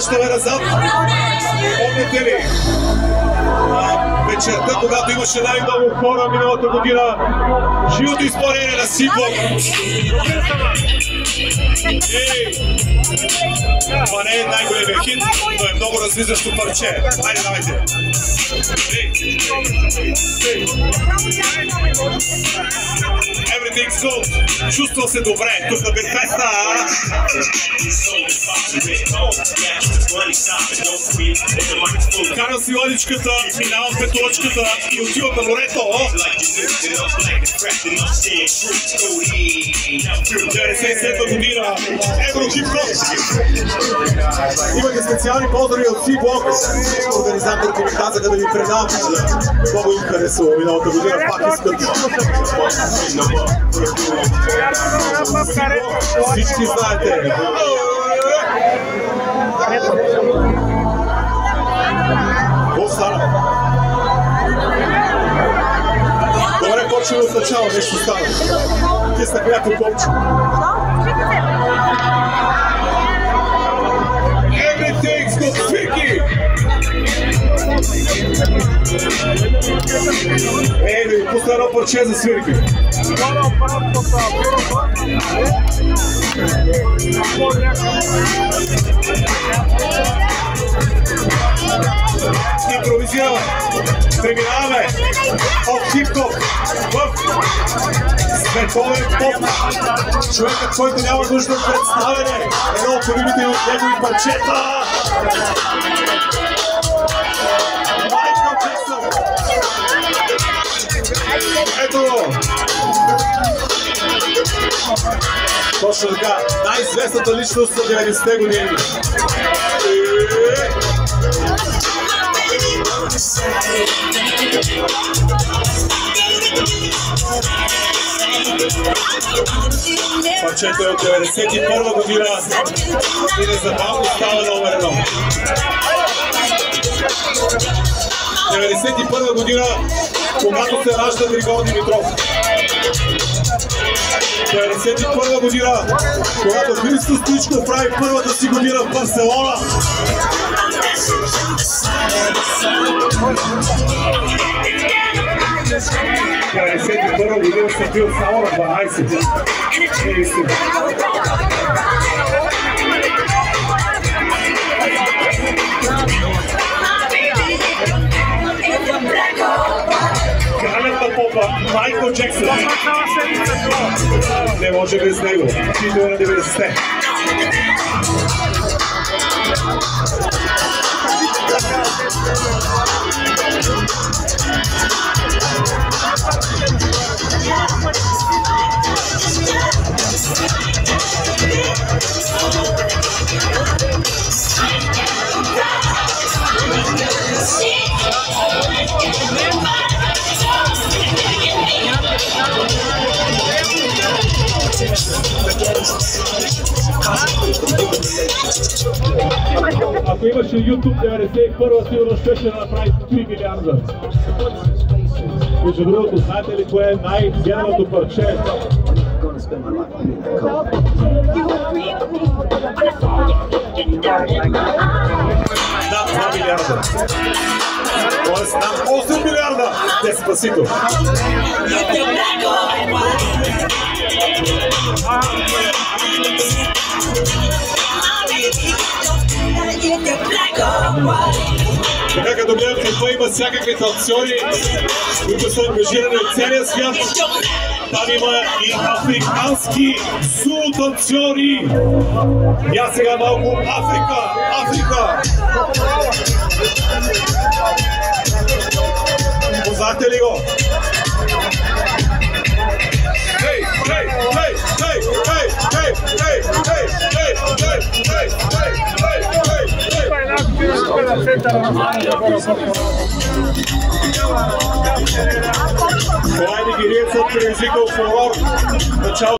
връщаме назад. Помните ли? Вечерта, когато имаше най-много хора миналата година, живото изпълнение на Символ. Това не е най-големия хит, но е много разлизащо парче. Хайде, давайте! Everything's good. Чувствам се добре. Тук на Бирфеста. Карам си ладичката, минавам петолъчката и отивам на морето. 97 година. Еврохип-хоп. Имате специални поздрави от C-Block. Организаторите ми казаха да ви предавам. Много им харесува миналата година. Пак искат. Всички знаете. Какво стана? Добре, почваме от начало, нещо стана. Киснах някой копче. Everything's good, Свирки! Ей, да ви пусна едно парче за Свирки. Импровизираме, преминаваме от хип-хоп в световен поп. Човекът, който няма нужда от представяне, едно от любимите от негови парчета. Майкъл Джексън. Ето го! Точно така, най-известната личност от 90-те години. Парчето е от 91 година и незабавно става номер 1. 91 година, когато се ражда Григор Димитров. 91 година, когато Христо Стоичков прави първата си година в Барселона. 91 година съм бил само на 12. Кралята попа, Майкъл Джексън. Не може без него. Чито е на 90-те. Ако имаше YouTube 91, сигурно ще направи 3 милиарда. Между другото, знаете ли кое е най-гледаното парче? Над 2 милиарда. Тоест над 8 милиарда. Деспасито. Така като гледам какво има всякакви танцори, които са ангажирани от целия свят, там има и африкански зулу-танцори. И аз сега малко Африка! Познахте ли го? Това е нигериецът предизвикал фурор.